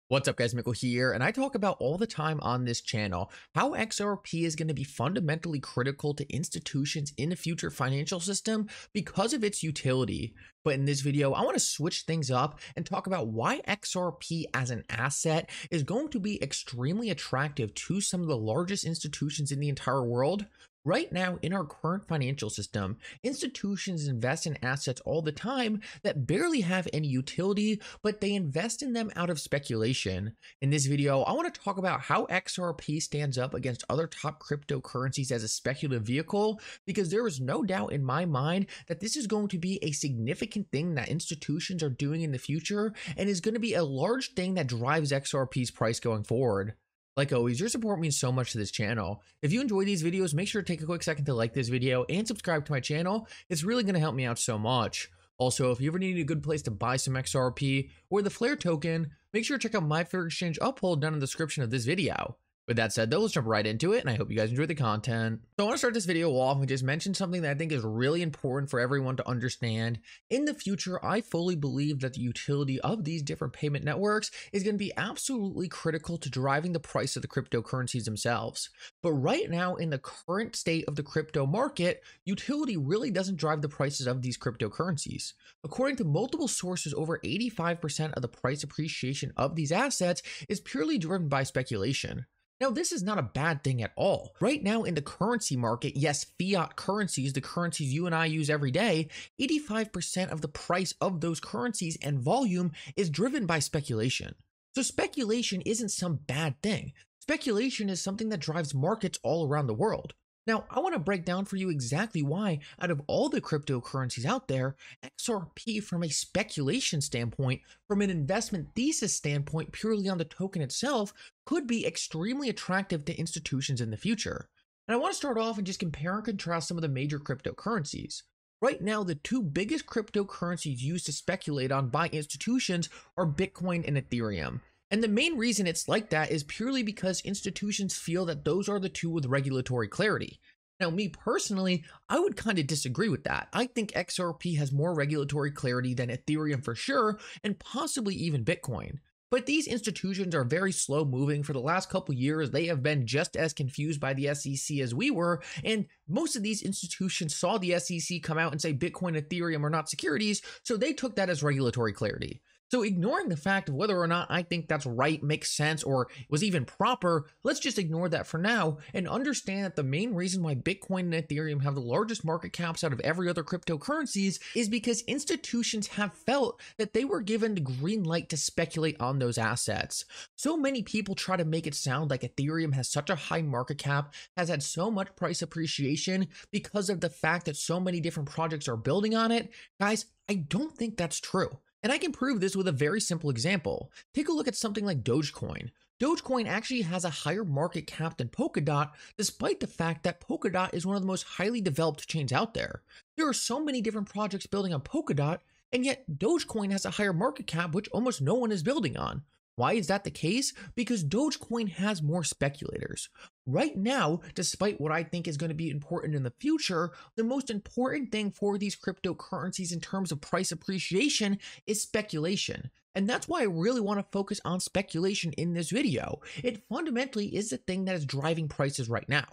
What's up guys, Mickle here, and I talk about all the time on this channel how XRP is going to be fundamentally critical to institutions in the future financial system because of its utility. But in this video, I want to switch things up and talk about why XRP as an asset is going to be extremely attractive to some of the largest institutions in the entire world. Right now, in our current financial system, institutions invest in assets all the time that barely have any utility, but they invest in them out of speculation. In this video, I want to talk about how XRP stands up against other top cryptocurrencies as a speculative vehicle, because there is no doubt in my mind that this is going to be a significant thing that institutions are doing in the future and is going to be a large thing that drives XRP's price going forward. Like always, your support means so much to this channel. If you enjoy these videos, make sure to take a quick second to like this video and subscribe to my channel. It's really going to help me out so much. Also, if you ever need a good place to buy some XRP or the Flare token, make sure to check out my favorite exchange Uphold down in the description of this video. With that said though, let's jump right into it, and I hope you guys enjoy the content. So I want to start this video off and just mention something that I think is really important for everyone to understand. In the future, I fully believe that the utility of these different payment networks is going to be absolutely critical to driving the price of the cryptocurrencies themselves. But right now, in the current state of the crypto market, utility really doesn't drive the prices of these cryptocurrencies. According to multiple sources, over 85% of the price appreciation of these assets is purely driven by speculation. Now, this is not a bad thing at all. Right now in the currency market, yes, fiat currencies, the currencies you and I use every day, 85% of the price of those currencies and volume is driven by speculation. So speculation isn't some bad thing. Speculation is something that drives markets all around the world. Now, I want to break down for you exactly why, out of all the cryptocurrencies out there, XRP from a speculation standpoint, from an investment thesis standpoint, purely on the token itself, could be extremely attractive to institutions in the future. And I want to start off and just compare and contrast some of the major cryptocurrencies. Right now, the two biggest cryptocurrencies used to speculate on by institutions are Bitcoin and Ethereum. And the main reason it's like that is purely because institutions feel that those are the two with regulatory clarity. Now, me personally, I would kind of disagree with that. I think XRP has more regulatory clarity than Ethereum for sure, and possibly even Bitcoin. But these institutions are very slow moving. For the last couple years, they have been just as confused by the SEC as we were, and most of these institutions saw the SEC come out and say Bitcoin and Ethereum are not securities, so they took that as regulatory clarity. So ignoring the fact of whether or not I think that's right, makes sense, or was even proper, let's just ignore that for now and understand that the main reason why Bitcoin and Ethereum have the largest market caps out of every other cryptocurrencies is because institutions have felt that they were given the green light to speculate on those assets. So many people try to make it sound like Ethereum has such a high market cap, has had so much price appreciation because of the fact that so many different projects are building on it. Guys, I don't think that's true. And I can prove this with a very simple example. Take a look at something like Dogecoin. Dogecoin actually has a higher market cap than Polkadot, despite the fact that Polkadot is one of the most highly developed chains out there. There are so many different projects building on Polkadot, and yet Dogecoin has a higher market cap, which almost no one is building on. Why is that the case? Because Dogecoin has more speculators. Right now, despite what I think is going to be important in the future, the most important thing for these cryptocurrencies in terms of price appreciation is speculation. And that's why I really want to focus on speculation in this video. It fundamentally is the thing that is driving prices right now.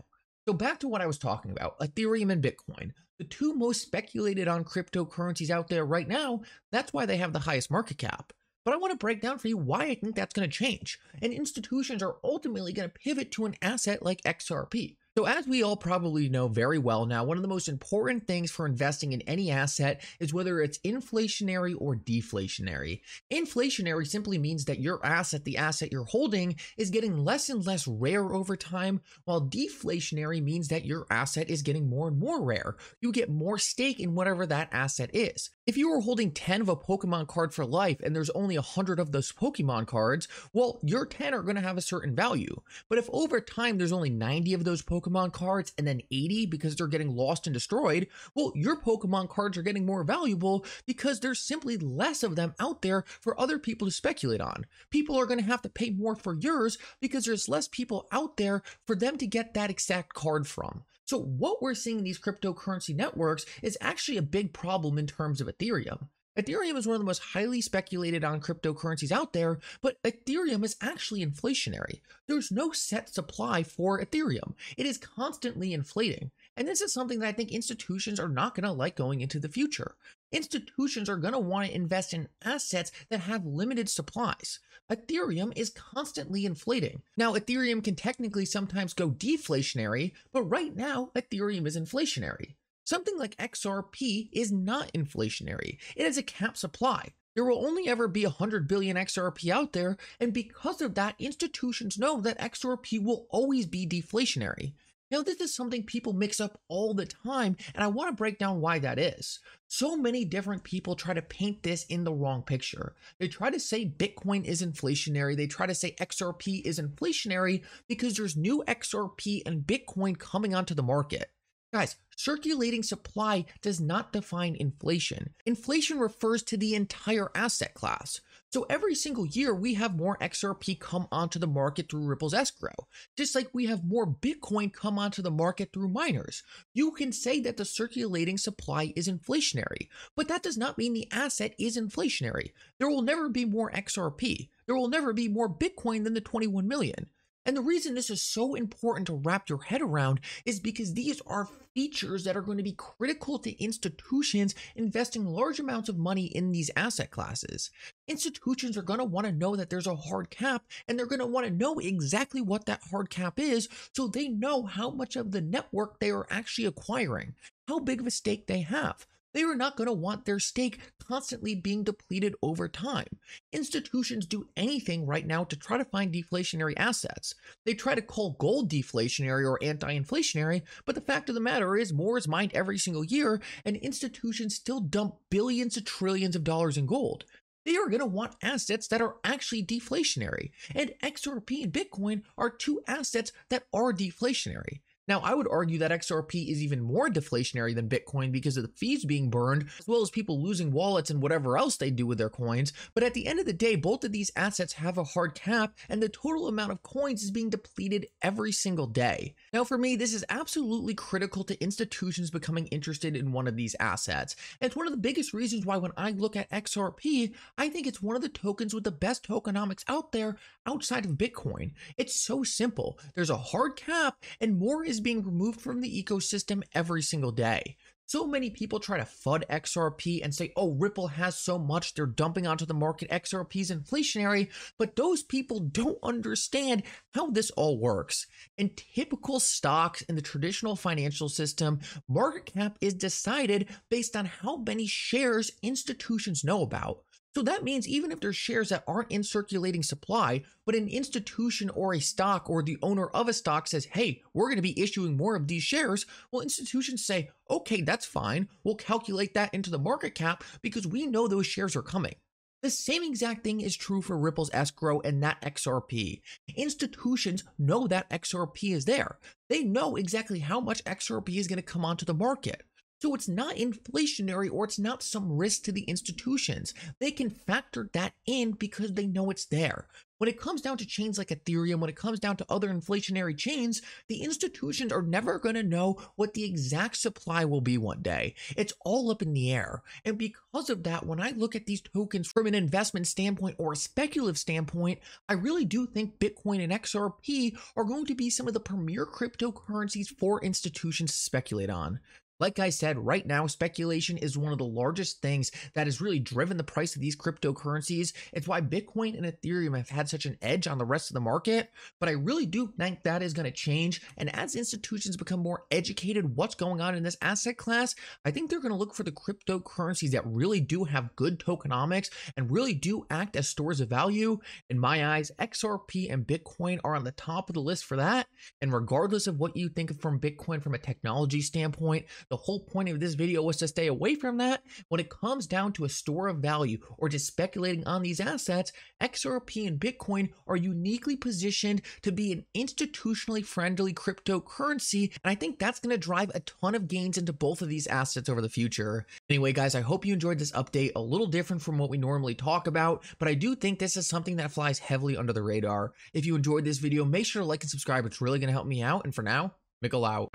So back to what I was talking about, Ethereum and Bitcoin, the two most speculated on cryptocurrencies out there right now. That's why they have the highest market cap. But I want to break down for you why I think that's going to change, and institutions are ultimately going to pivot to an asset like XRP. So as we all probably know very well now, one of the most important things for investing in any asset is whether it's inflationary or deflationary. Inflationary simply means that your asset, the asset you're holding, is getting less and less rare over time, while deflationary means that your asset is getting more and more rare. You get more stake in whatever that asset is. If you were holding 10 of a Pokemon card for life and there's only 100 of those Pokemon cards, well, your 10 are going to have a certain value. But if over time there's only 90 of those Pokemon cards and then 80 because they're getting lost and destroyed, well, your Pokemon cards are getting more valuable because there's simply less of them out there for other people to speculate on. People are going to have to pay more for yours because there's less people out there for them to get that exact card from. So what we're seeing in these cryptocurrency networks is actually a big problem in terms of Ethereum. Ethereum is one of the most highly speculated on cryptocurrencies out there, but Ethereum is actually inflationary. There's no set supply for Ethereum. It is constantly inflating. And this is something that I think institutions are not going to like going into the future. Institutions are going to want to invest in assets that have limited supplies. Ethereum is constantly inflating. Now, Ethereum can technically sometimes go deflationary, but right now, Ethereum is inflationary. Something like XRP is not inflationary. It has a capped supply. There will only ever be 100 billion XRP out there, and because of that, institutions know that XRP will always be deflationary. Now, this is something people mix up all the time, and I want to break down why that is. So many different people try to paint this in the wrong picture. They try to say Bitcoin is inflationary. They try to say XRP is inflationary because there's new XRP and Bitcoin coming onto the market. Guys, circulating supply does not define inflation. Inflation refers to the entire asset class. So every single year, we have more XRP come onto the market through Ripple's escrow, just like we have more Bitcoin come onto the market through miners. You can say that the circulating supply is inflationary, but that does not mean the asset is inflationary. There will never be more XRP. There will never be more Bitcoin than the 21 million. And the reason this is so important to wrap your head around is because these are features that are going to be critical to institutions investing large amounts of money in these asset classes. Institutions are going to want to know that there's a hard cap, and they're going to want to know exactly what that hard cap is so they know how much of the network they are actually acquiring, how big of a stake they have. They are not going to want their stake constantly being depleted over time. Institutions do anything right now to try to find deflationary assets. They try to call gold deflationary or anti-inflationary, but the fact of the matter is more is mined every single year, and institutions still dump billions to trillions of dollars in gold. They are going to want assets that are actually deflationary, and XRP and Bitcoin are two assets that are deflationary. Now, I would argue that XRP is even more deflationary than Bitcoin because of the fees being burned, as well as people losing wallets and whatever else they do with their coins. But at the end of the day, both of these assets have a hard cap, and the total amount of coins is being depleted every single day. Now, for me, this is absolutely critical to institutions becoming interested in one of these assets. And it's one of the biggest reasons why when I look at XRP, I think it's one of the tokens with the best tokenomics out there outside of Bitcoin. It's so simple. There's a hard cap, and more is being removed from the ecosystem every single day. So many people try to FUD XRP and say, oh, Ripple has so much, they're dumping onto the market, XRP is inflationary, but those people don't understand how this all works. In typical stocks in the traditional financial system, market cap is decided based on how many shares institutions know about. So that means even if there's shares that aren't in circulating supply, but an institution or a stock or the owner of a stock says, hey, we're going to be issuing more of these shares, well, institutions say, okay, that's fine. We'll calculate that into the market cap because we know those shares are coming. The same exact thing is true for Ripple's escrow and that XRP. Institutions know that XRP is there. They know exactly how much XRP is going to come onto the market. So it's not inflationary or it's not some risk to the institutions. They can factor that in because they know it's there. When it comes down to chains like Ethereum, when it comes down to other inflationary chains, the institutions are never going to know what the exact supply will be one day. It's all up in the air. And because of that, when I look at these tokens from an investment standpoint or a speculative standpoint, I really do think Bitcoin and XRP are going to be some of the premier cryptocurrencies for institutions to speculate on. Like I said, right now, speculation is one of the largest things that has really driven the price of these cryptocurrencies. It's why Bitcoin and Ethereum have had such an edge on the rest of the market. But I really do think that is going to change. And as institutions become more educated what's going on in this asset class, I think they're going to look for the cryptocurrencies that really do have good tokenomics and really do act as stores of value. In my eyes, XRP and Bitcoin are on the top of the list for that. And regardless of what you think of from Bitcoin from a technology standpoint, the whole point of this video was to stay away from that. When it comes down to a store of value or just speculating on these assets, XRP and Bitcoin are uniquely positioned to be an institutionally friendly cryptocurrency. And I think that's going to drive a ton of gains into both of these assets over the future. Anyway, guys, I hope you enjoyed this update, a little different from what we normally talk about, but I do think this is something that flies heavily under the radar. If you enjoyed this video, make sure to like and subscribe. It's really going to help me out. And for now, Mickle out.